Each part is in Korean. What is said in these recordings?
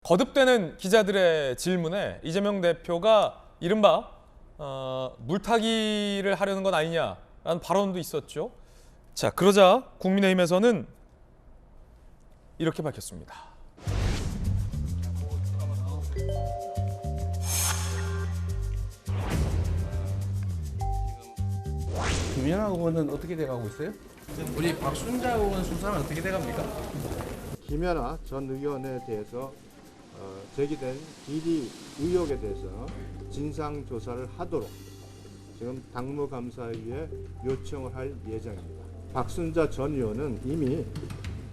거듭되는 기자들의 질문에 이재명 대표가 이른바 물타기를 하려는 건 아니냐라는 발언도 있었죠. 자, 그러자 국민의힘에서는 이렇게 밝혔습니다. 김연아 의원은 어떻게 돼가고 있어요? 우리 박순자 의원 수사는 어떻게 돼갑니까? 김연아 전 의원에 대해서 제기된 비리 의혹에 대해서 진상 조사를 하도록 지금 당무감사위에 요청을 할 예정입니다. 박순자 전 의원은 이미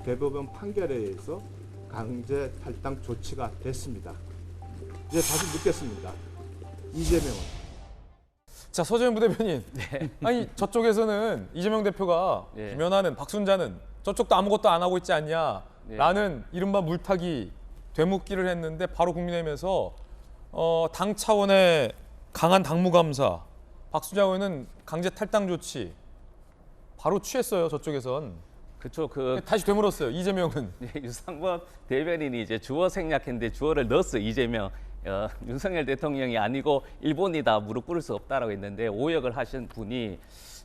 대법원 판결에 의해서 강제 탈당 조치가 됐습니다. 이제 다시 묻겠습니다. 이재명은 자, 서재현 부대변인. 네. 아니, 저쪽에서는 이재명 대표가 네. 김연아는 박순자는 저쪽도 아무것도 안 하고 있지 않냐라는 이른바 물타기 되묻기를 했는데 바로 국민의힘에서 당 차원의 강한 당무감사, 박순자 의원은 강제 탈당 조치 바로 취했어요. 저쪽에선. 그렇죠. 다시 되물었어요. 이재명은. 유상범 대변인이 이제 주어 생략했는데 주어를 넣었어. 이재명. 윤석열 대통령이 아니고 일본이다 무릎 꿇을 수 없다라고 했는데 오역을 하신 분이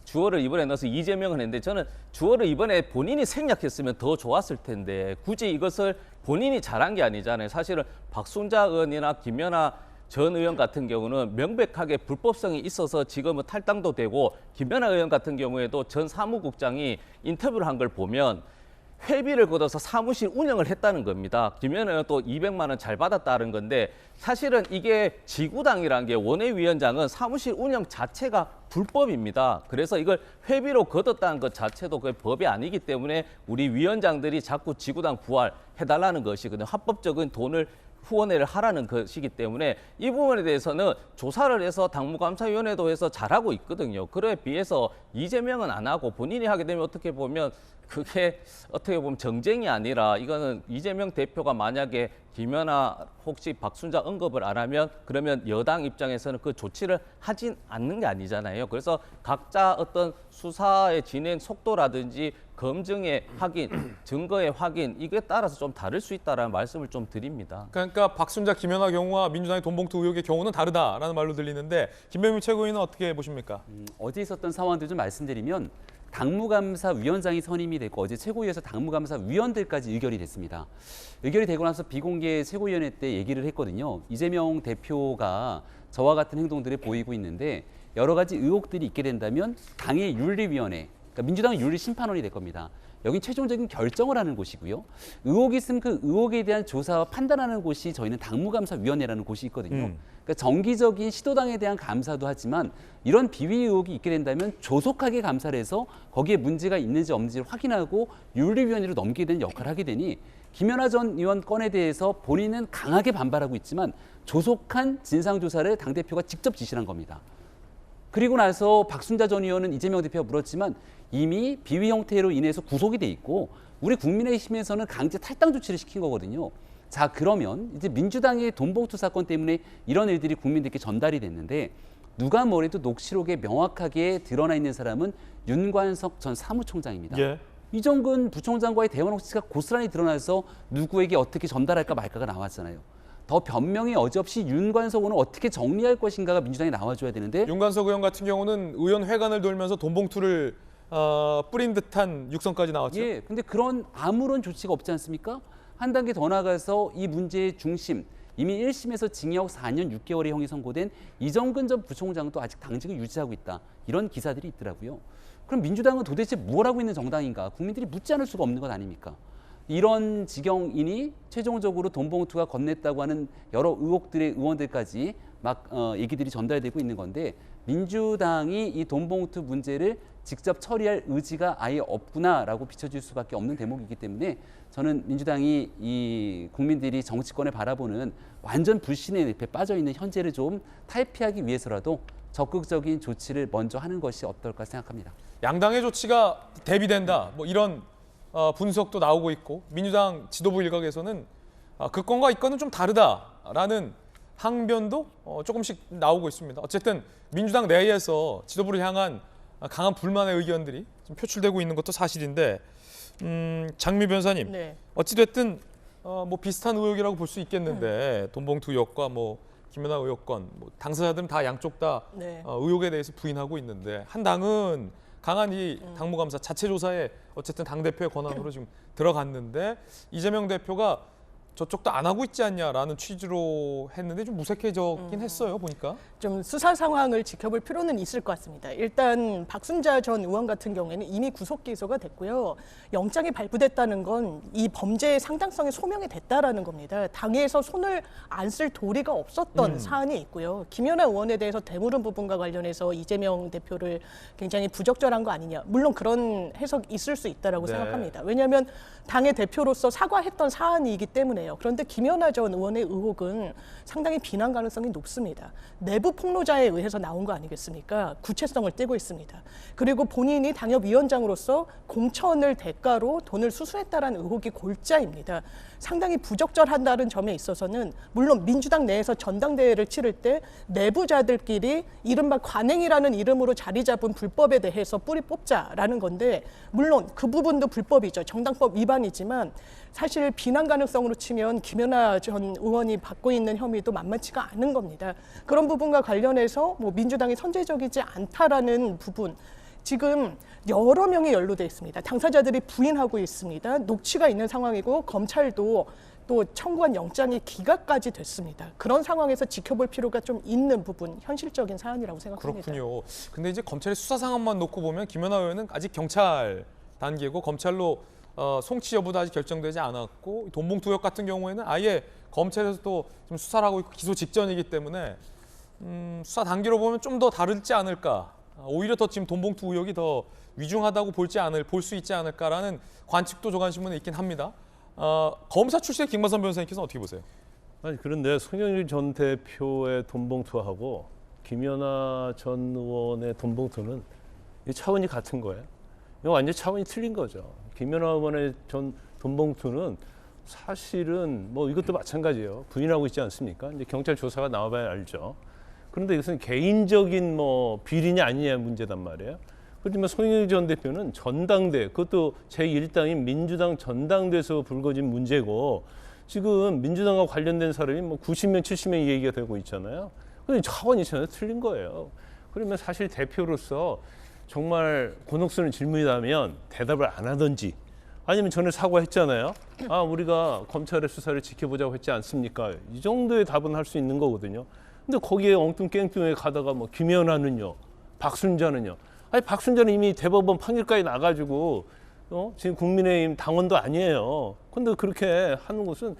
주어를 이번에 넣어서 이재명을 했는데 저는 주어를 이번에 본인이 생략했으면 더 좋았을 텐데 굳이 이것을 본인이 잘한 게 아니잖아요. 사실은 박순자 의원이나 김연아 전 의원 같은 경우는 명백하게 불법성이 있어서 지금은 탈당도 되고 김연아 의원 같은 경우에도 전 사무국장이 인터뷰를 한 걸 보면 회비를 걷어서 사무실 운영을 했다는 겁니다. 김연아 의원 또 200만 원 잘 받았다는 건데 사실은 이게 지구당이라는 게 원외위원장은 사무실 운영 자체가 불법입니다. 그래서 이걸 회비로 걷었다는 것 자체도 그 법이 아니기 때문에 우리 위원장들이 자꾸 지구당 부활해달라는 것이거든요. 합법적인 돈을 후원회를 하라는 것이기 때문에 이 부분에 대해서는 조사를 해서 당무감사위원회도 해서 잘하고 있거든요. 그에 비해서 이재명은 안 하고 본인이 하게 되면 어떻게 보면 그게 어떻게 보면 정쟁이 아니라 이거는 이재명 대표가 만약에 김연아 혹시 박순자 언급을 안 하면 그러면 여당 입장에서는 그 조치를 하진 않는 게 아니잖아요. 그래서 각자 어떤 수사의 진행 속도라든지 검증의 확인, 증거의 확인 이게 따라서 좀 다를 수 있다라는 말씀을 좀 드립니다. 그러니까 박순자, 김연아 경우와 민주당의 돈봉투 의혹의 경우는 다르다라는 말로 들리는데 김병민 최고위원은 어떻게 보십니까? 어제 있었던 상황들 좀 말씀드리면 당무감사위원장이 선임이 됐고 어제 최고위에서 당무감사위원들까지 의결이 됐습니다. 의결이 되고 나서 비공개 최고위원회 때 얘기를 했거든요. 이재명 대표가 저와 같은 행동들을 보이고 있는데 여러 가지 의혹들이 있게 된다면 당의 윤리위원회, 그러니까 민주당은 윤리심판원이 될 겁니다. 여긴 최종적인 결정을 하는 곳이고요. 의혹이 있으면 그 의혹에 대한 조사와 판단하는 곳이 저희는 당무감사위원회라는 곳이 있거든요. 그러니까 정기적인 시도당에 대한 감사도 하지만 이런 비위 의혹이 있게 된다면 조속하게 감사를 해서 거기에 문제가 있는지 없는지를 확인하고 윤리위원회로 넘기게 되는 역할을 하게 되니 김연아 전 의원 건에 대해서 본인은 강하게 반발하고 있지만 조속한 진상조사를 당대표가 직접 지시한 겁니다. 그리고 나서 박순자 전 의원은 이재명 대표가 물었지만 이미 비위 형태로 인해서 구속이 돼 있고 우리 국민의힘에서는 강제 탈당 조치를 시킨 거거든요. 자, 그러면 이제 민주당의 돈봉투 사건 때문에 이런 일들이 국민들께 전달이 됐는데 누가 뭐래도 녹취록에 명확하게 드러나 있는 사람은 윤관석 전 사무총장입니다. 예. 이정근 부총장과의 대화 녹취가 고스란히 드러나서 누구에게 어떻게 전달할까 말까가 나왔잖아요. 더 변명이 여지없이 윤관석 의원은 어떻게 정리할 것인가가 민주당에 나와줘야 되는데 윤관석 의원 같은 경우는 의원 회관을 돌면서 돈봉투를 뿌린 듯한 육성까지 나왔죠. 예, 근데 그런 아무런 조치가 없지 않습니까? 한 단계 더 나가서 이 문제의 중심, 이미 1심에서 징역 4년 6개월의 형이 선고된 이정근 전 부총장도 아직 당직을 유지하고 있다. 이런 기사들이 있더라고요. 그럼 민주당은 도대체 뭘 하고 있는 정당인가? 국민들이 묻지 않을 수가 없는 것 아닙니까? 이런 지경이니 최종적으로 돈봉투가 건넸다고 하는 여러 의혹들의 의원들까지 막 얘기들이 전달되고 있는 건데 민주당이 이 돈봉투 문제를 직접 처리할 의지가 아예 없구나라고 비춰질 수밖에 없는 대목이기 때문에 저는 민주당이 이 국민들이 정치권을 바라보는 완전 불신의 늪에 빠져 있는 현재를 좀 탈피하기 위해서라도 적극적인 조치를 먼저 하는 것이 어떨까 생각합니다. 양당의 조치가 대비된다. 뭐 이런 분석도 나오고 있고 민주당 지도부 일각에서는 그 건과 이 건은 좀 다르다라는 항변도 조금씩 나오고 있습니다. 어쨌든 민주당 내에서 지도부를 향한 강한 불만의 의견들이 좀 표출되고 있는 것도 사실인데 장미 변호사님, 네. 어찌됐든 뭐 비슷한 의혹이라고 볼 수 있겠는데 돈봉투 의혹과 뭐 김연아 의혹 건 뭐 당사자들은 다 양쪽 다 네. 의혹에 대해서 부인하고 있는데 한 당은 강한 이 당무감사 자체 조사에 어쨌든 당 대표의 권한으로 지금 들어갔는데 이재명 대표가 저쪽도 안 하고 있지 않냐라는 취지로 했는데 좀 무색해졌긴 했어요 보니까. 좀 수사 상황을 지켜볼 필요는 있을 것 같습니다. 일단 박순자 전 의원 같은 경우에는 이미 구속 기소가 됐고요. 영장이 발부됐다는 건 이 범죄의 상당성이 소명이 됐다라는 겁니다. 당에서 손을 안 쓸 도리가 없었던 사안이 있고요. 김연아 의원에 대해서 되물은 부분과 관련해서 이재명 대표를 굉장히 부적절한 거 아니냐. 물론 그런 해석이 있을 수 있다라고 네. 생각합니다. 왜냐하면 당의 대표로서 사과했던 사안이기 때문에요. 그런데 김연아 전 의원의 의혹은 상당히 비난 가능성이 높습니다. 내부 폭로자에 의해서 나온 거 아니겠습니까? 구체성을 띠고 있습니다. 그리고 본인이 당협위원장으로서 공천을 대가로 돈을 수수했다라는 의혹이 골자입니다. 상당히 부적절한다는 점에 있어서는 물론 민주당 내에서 전당대회를 치를 때 내부자들끼리 이른바 관행이라는 이름으로 자리 잡은 불법에 대해서 뿌리 뽑자라는 건데 물론 그 부분도 불법이죠. 정당법 위반이지만 사실 비난 가능성으로 치면 김연아 전 의원이 받고 있는 혐의도 만만치가 않은 겁니다. 그런 부분과 관련해서 뭐 민주당이 선제적이지 않다라는 부분 지금 여러 명이 연루돼 있습니다. 당사자들이 부인하고 있습니다. 녹취가 있는 상황이고 검찰도 또 청구한 영장이 기각까지 됐습니다. 그런 상황에서 지켜볼 필요가 좀 있는 부분, 현실적인 사안이라고 생각합니다. 그렇군요. 근데 이제 검찰의 수사 상황만 놓고 보면 김연아 의원은 아직 경찰 단계고 검찰로 송치 여부도 아직 결정되지 않았고 돈봉투 의혹 같은 경우에는 아예 검찰에서도 지금 수사를 하고 있고 기소 직전이기 때문에 수사 단계로 보면 좀 더 다르지 않을까. 오히려 더 지금 돈봉투 의혹이 더 위중하다고 볼 수 있지 않을까라는 관측도 조간신문에 있긴 합니다. 검사 출신의 김만선 변호사님께서는 어떻게 보세요? 아니 그런데 송영길 전 대표의 돈봉투하고 김연아 전 의원의 돈봉투는 이 차원이 같은 거예요. 이거 완전 차원이 틀린 거죠. 김연아 의원의 전 돈봉투는 사실은 뭐 이것도 마찬가지예요. 부인하고 있지 않습니까? 이제 경찰 조사가 나와봐야 알죠. 그런데 이것은 개인적인 뭐 비리냐 아니냐 문제단 말이에요. 그렇지만 송영길 전 대표는 전당대, 그것도 제1당인 민주당 전당대에서 불거진 문제고 지금 민주당과 관련된 사람이 뭐 90명, 70명 얘기가 되고 있잖아요. 근데 차원이 전혀 틀린 거예요. 그러면 사실 대표로서 정말 곤혹스러운 질문이라면 대답을 안 하든지 아니면 전에 사과했잖아요. 우리가 검찰의 수사를 지켜보자고 했지 않습니까? 이 정도의 답은 할 수 있는 거거든요. 근데 거기에 엉뚱깽뚱하게 가다가 뭐 김연아는요, 박순자는요. 아니 박순자는 이미 대법원 판결까지 나가지고 지금 국민의힘 당원도 아니에요. 근데 그렇게 하는 것은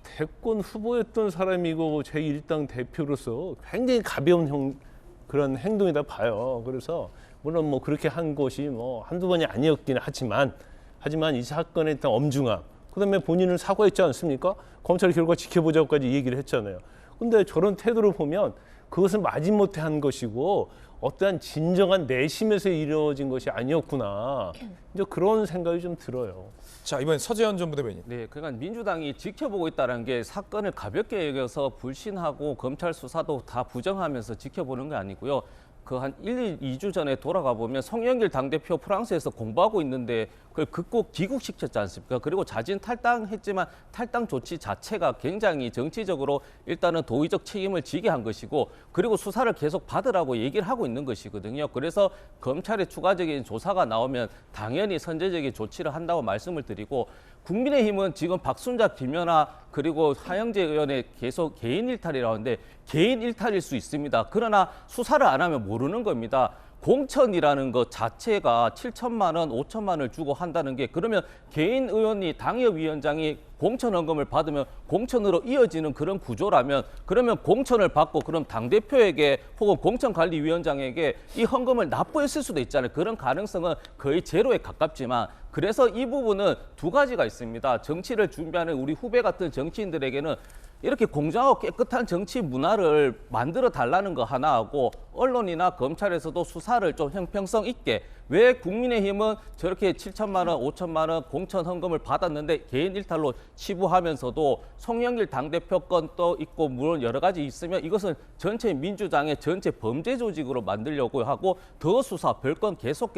대권 후보였던 사람이고 제1당 대표로서 굉장히 가벼운 그런 행동이다 봐요. 그래서 물론 뭐 그렇게 한 것이 뭐 한두 번이 아니었긴 하지만 이 사건에 일단 엄중함. 그다음에 본인은 사과했지 않습니까? 검찰 결과 지켜보자고까지 얘기를 했잖아요. 근데 저런 태도를 보면 그것은 마지못해 한 것이고 어떠한 진정한 내심에서 이루어진 것이 아니었구나. 이제 그런 생각이 좀 들어요. 자, 이번엔 서재현 전 부대변인. 네, 그러니까 민주당이 지켜보고 있다는 게 사건을 가볍게 여겨서 불신하고 검찰 수사도 다 부정하면서 지켜보는 게 아니고요. 그 한 2주 전에 돌아가 보면 송영길 당대표 프랑스에서 공부하고 있는데 그걸 극복 귀국시켰지 않습니까? 그리고 자진 탈당했지만 탈당 조치 자체가 굉장히 정치적으로 일단은 도의적 책임을 지게 한 것이고 그리고 수사를 계속 받으라고 얘기를 하고 있는 것이거든요. 그래서 검찰의 추가적인 조사가 나오면 당연히 선제적인 조치를 한다고 말씀을 드리고 국민의힘은 지금 박순자, 김연아 그리고 하영재 의원의 계속 개인 일탈이라고 하는데 개인 일탈일 수 있습니다. 그러나 수사를 안 하면 모르는 겁니다. 공천이라는 것 자체가 7천만 원, 5천만 원을 주고 한다는 게 그러면 개인 의원이 당협위원장이 공천 헌금을 받으면 공천으로 이어지는 그런 구조라면 그러면 공천을 받고 그럼 당대표에게 혹은 공천관리위원장에게 이 헌금을 납부했을 수도 있잖아요. 그런 가능성은 거의 제로에 가깝지만 그래서 이 부분은 두 가지가 있습니다. 정치를 준비하는 우리 후배 같은 정치인들에게는 이렇게 공정하고 깨끗한 정치 문화를 만들어 달라는 거 하나 하고 언론이나 검찰에서도 수사를 좀 형평성 있게 왜 국민의힘은 저렇게 7천만 원, 5천만 원 공천 헌금을 받았는데 개인 일탈로 치부하면서도 송영길 당대표 건도 있고 물론 여러 가지 있으면 이것은 전체 민주당의 전체 범죄 조직으로 만들려고 하고 더 수사, 별건 계속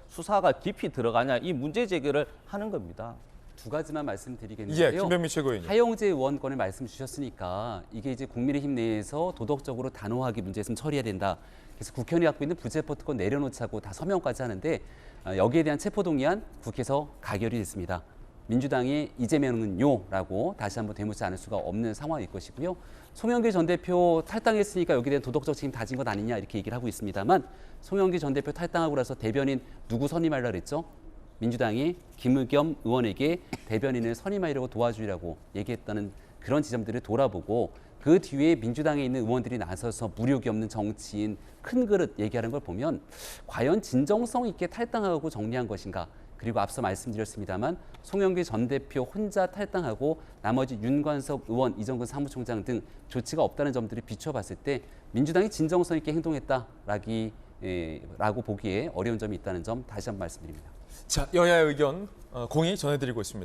수사가 깊이 들어가냐 이 문제 제기를 하는 겁니다. 두 가지만 말씀드리겠는데요. 예, 김병민 최고위원님. 하영재 의원 건을 말씀 주셨으니까 이게 이제 국민의힘 내에서 도덕적으로 단호하게 문제 있으면 처리해야 된다. 그래서 국회의원이 갖고 있는 부체포 특권 내려놓자고 다 서명까지 하는데 여기에 대한 체포동의안 국회에서 가결이 됐습니다. 민주당이 이재명은요라고 다시 한번 되묻지 않을 수가 없는 상황일 것이고요. 송영길 전 대표 탈당했으니까 여기에 대한 도덕적 책임 다진 것 아니냐 이렇게 얘기를 하고 있습니다만 송영길 전 대표 탈당하고 나서 대변인 누구 선임하려고 그랬죠? 민주당이 김의겸 의원에게 대변인을 선임하려고 도와주려고 얘기했다는 그런 지점들을 돌아보고 그 뒤에 민주당에 있는 의원들이 나서서 무력이 없는 정치인 큰 그릇 얘기하는 걸 보면 과연 진정성 있게 탈당하고 정리한 것인가. 그리고 앞서 말씀드렸습니다만 송영길 전 대표 혼자 탈당하고 나머지 윤관석 의원, 이정근 사무총장 등 조치가 없다는 점들을 비춰봤을 때 민주당이 진정성 있게 행동했다라고 보기에 어려운 점이 있다는 점 다시 한번 말씀드립니다. 자, 여야의 의견 공히 전해드리고 있습니다.